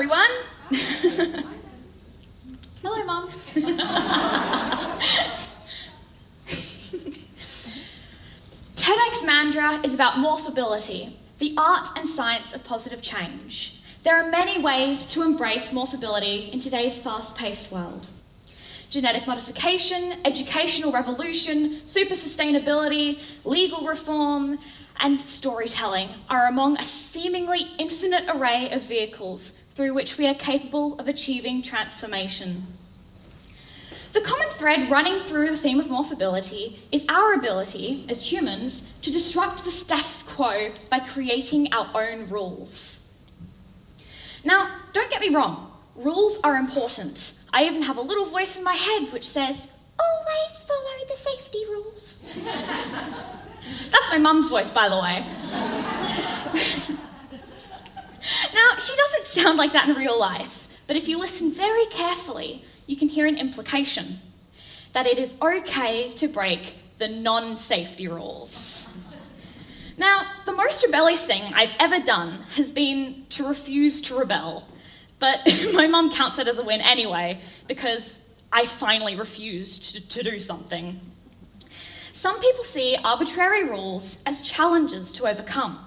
everyone. Hello, Mum. TEDxMandurah is about morphability, the art and science of positive change. There are many ways to embrace morphability in today's fast-paced world. Genetic modification, educational revolution, super sustainability, legal reform, and storytelling are among a seemingly infinite array of vehicles through which we are capable of achieving transformation. The common thread running through the theme of morphability is our ability, as humans, to disrupt the status quo by creating our own rules. Now, don't get me wrong, rules are important. I even have a little voice in my head which says, "Always follow the safety rules." That's my mum's voice, by the way. Now, she doesn't sound like that in real life, but if you listen very carefully, you can hear an implication that it is okay to break the non-safety rules. Now, the most rebellious thing I've ever done has been to refuse to rebel, but my mum counts it as a win anyway, because I finally refused to do something. Some people see arbitrary rules as challenges to overcome.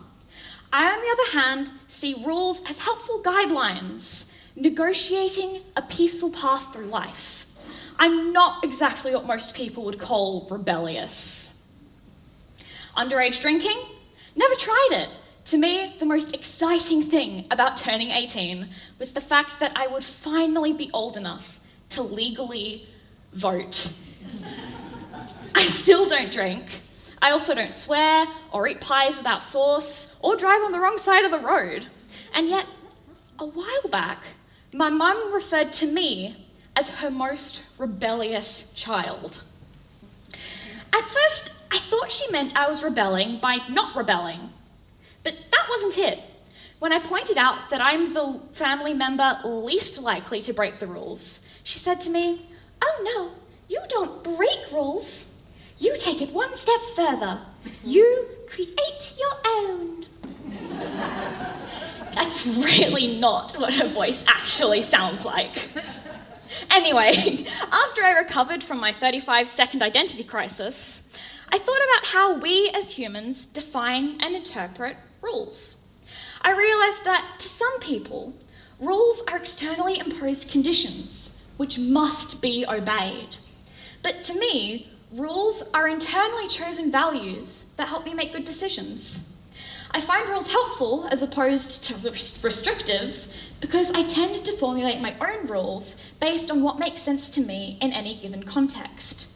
I, on the other hand, see rules as helpful guidelines, negotiating a peaceful path through life. I'm not exactly what most people would call rebellious. Underage drinking? Never tried it. To me, the most exciting thing about turning 18 was the fact that I would finally be old enough to legally vote. I still don't drink. I also don't swear or eat pies without sauce or drive on the wrong side of the road. And yet, a while back, my mum referred to me as her most rebellious child. At first, I thought she meant I was rebelling by not rebelling. But that wasn't it. When I pointed out that I'm the family member least likely to break the rules, she said to me, "Oh no, you don't break rules. You take it one step further. You create your own." That's really not what her voice actually sounds like. Anyway, after I recovered from my 35-second identity crisis, I thought about how we as humans define and interpret rules. I realised that to some people, rules are externally imposed conditions which must be obeyed. But to me, rules are internally chosen values that help me make good decisions. I find rules helpful as opposed to restrictive because I tend to formulate my own rules based on what makes sense to me in any given context.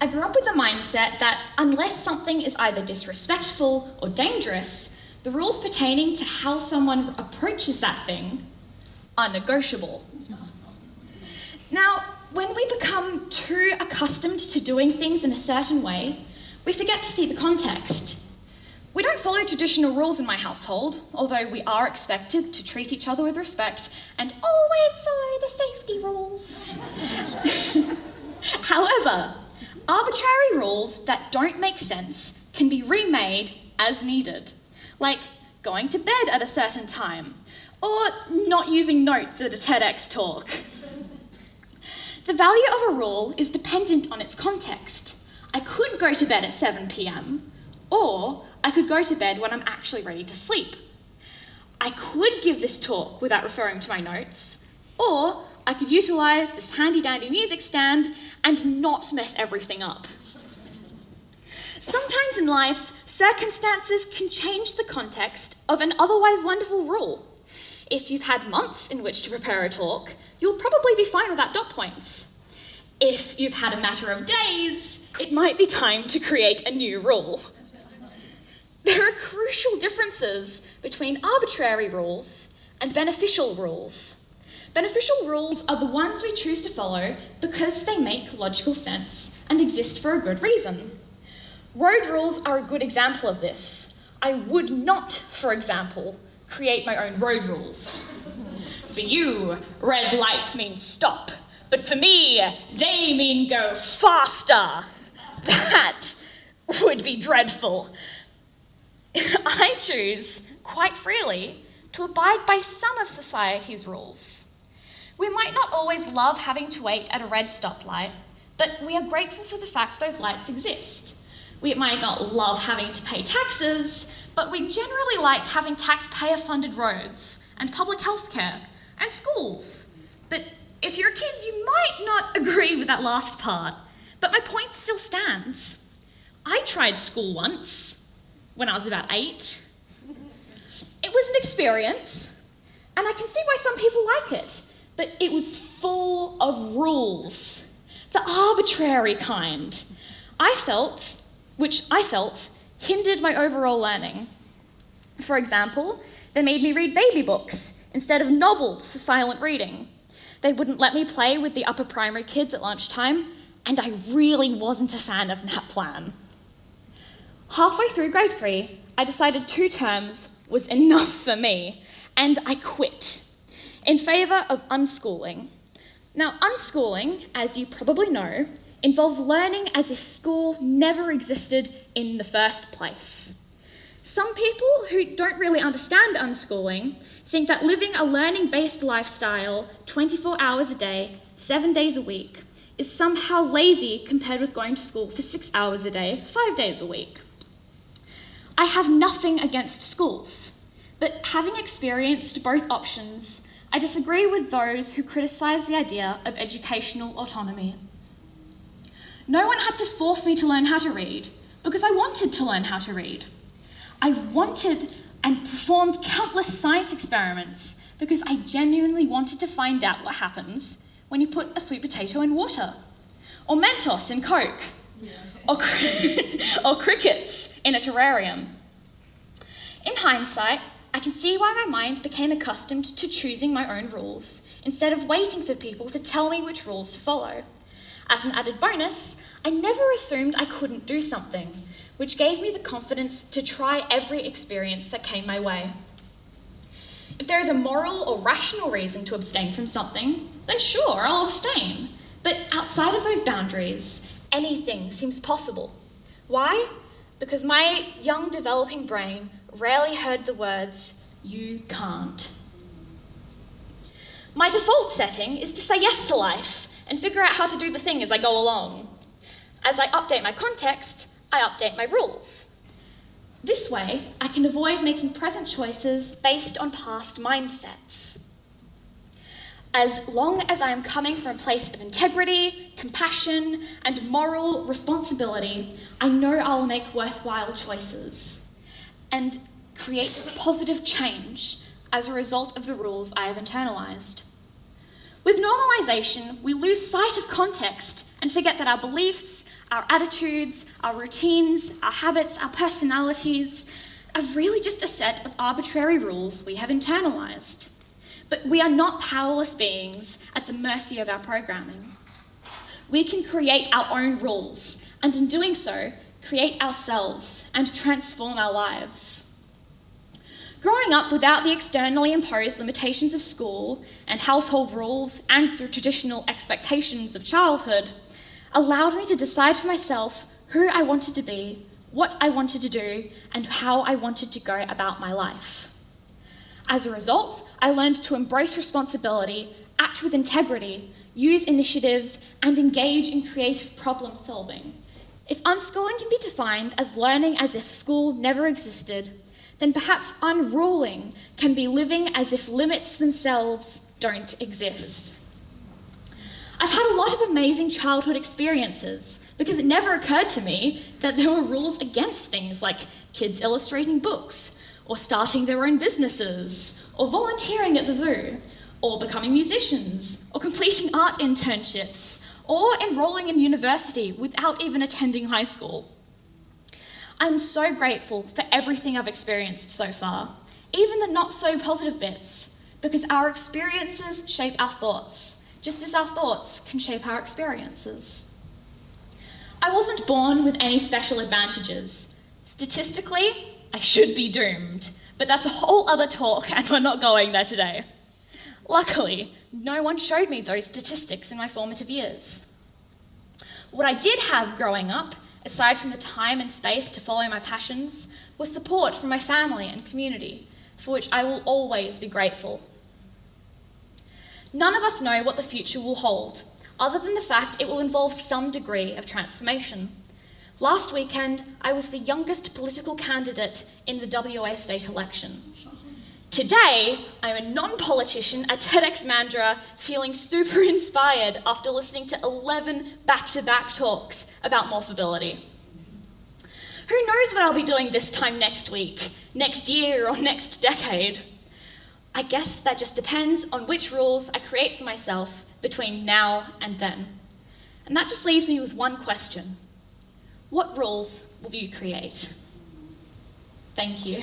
I grew up with the mindset that unless something is either disrespectful or dangerous, the rules pertaining to how someone approaches that thing are negotiable. Now, when we become too accustomed to doing things in a certain way, we forget to see the context. We don't follow traditional rules in my household, although we are expected to treat each other with respect and always follow the safety rules. However, arbitrary rules that don't make sense can be remade as needed, like going to bed at a certain time, or not using notes at a TEDx talk. The value of a rule is dependent on its context. I could go to bed at 7 p.m, or I could go to bed when I'm actually ready to sleep. I could give this talk without referring to my notes, or I could utilise this handy-dandy music stand and not mess everything up. Sometimes in life, circumstances can change the context of an otherwise wonderful rule. If you've had months in which to prepare a talk, you'll probably be fine without dot points. If you've had a matter of days, it might be time to create a new rule. There are crucial differences between arbitrary rules and beneficial rules. Beneficial rules are the ones we choose to follow because they make logical sense and exist for a good reason. Road rules are a good example of this. I would not, for example, create my own road rules. For you, red lights mean stop, but for me, they mean go faster. That would be dreadful. I choose, quite freely, to abide by some of society's rules. We might not always love having to wait at a red stoplight, but we are grateful for the fact those lights exist. We might not love having to pay taxes, but we generally like having taxpayer-funded roads and public health care and schools. But if you're a kid, you might not agree with that last part, but my point still stands. I tried school once, when I was about 8. It was an experience, and I can see why some people like it, but it was full of rules, the arbitrary kind. Which I felt hindered my overall learning. For example, they made me read baby books instead of novels for silent reading. They wouldn't let me play with the upper primary kids at lunchtime, and I really wasn't a fan of that plan. Halfway through grade 3, I decided 2 terms was enough for me, and I quit in favour of unschooling. Now, unschooling, as you probably know, involves learning as if school never existed in the first place. Some people who don't really understand unschooling think that living a learning-based lifestyle 24 hours a day, 7 days a week, is somehow lazy compared with going to school for 6 hours a day, 5 days a week. I have nothing against schools, but having experienced both options, I disagree with those who criticise the idea of educational autonomy. No one had to force me to learn how to read because I wanted to learn how to read. I wanted and performed countless science experiments because I genuinely wanted to find out what happens when you put a sweet potato in water, or Mentos in Coke, or crickets in a terrarium. In hindsight, I can see why my mind became accustomed to choosing my own rules instead of waiting for people to tell me which rules to follow. As an added bonus, I never assumed I couldn't do something, which gave me the confidence to try every experience that came my way. If there is a moral or rational reason to abstain from something, then sure, I'll abstain. But outside of those boundaries, anything seems possible. Why? Because my young developing brain rarely heard the words, "you can't." My default setting is to say yes to life and figure out how to do the thing as I go along. As I update my context, I update my rules. This way, I can avoid making present choices based on past mindsets. As long as I am coming from a place of integrity, compassion, and moral responsibility, I know I will make worthwhile choices and create positive change as a result of the rules I have internalized. With normalization, we lose sight of context and forget that our beliefs, our attitudes, our routines, our habits, our personalities are really just a set of arbitrary rules we have internalized. But we are not powerless beings at the mercy of our programming. We can create our own rules, and in doing so, create ourselves and transform our lives. Growing up without the externally imposed limitations of school and household rules and the traditional expectations of childhood allowed me to decide for myself who I wanted to be, what I wanted to do, and how I wanted to go about my life. As a result, I learned to embrace responsibility, act with integrity, use initiative, and engage in creative problem solving. If unschooling can be defined as learning as if school never existed, then perhaps unruling can be living as if limits themselves don't exist. I've had a lot of amazing childhood experiences because it never occurred to me that there were rules against things like kids illustrating books, or starting their own businesses, or volunteering at the zoo, or becoming musicians, or completing art internships, or enrolling in university without even attending high school. I'm so grateful for everything I've experienced so far, even the not so positive bits, because our experiences shape our thoughts, just as our thoughts can shape our experiences. I wasn't born with any special advantages. Statistically, I should be doomed, but that's a whole other talk and we're not going there today. Luckily, no one showed me those statistics in my formative years. What I did have growing up, aside from the time and space to follow my passions, was support from my family and community, for which I will always be grateful. None of us know what the future will hold, other than the fact it will involve some degree of transformation. Last weekend, I was the youngest political candidate in the WA state election. Today, I'm a non-politician at TEDxMandurah, feeling super inspired after listening to 11 back-to-back talks about morphability. Who knows what I'll be doing this time next week, next year, or next decade? I guess that just depends on which rules I create for myself between now and then. And that just leaves me with one question. What rules will you create? Thank you.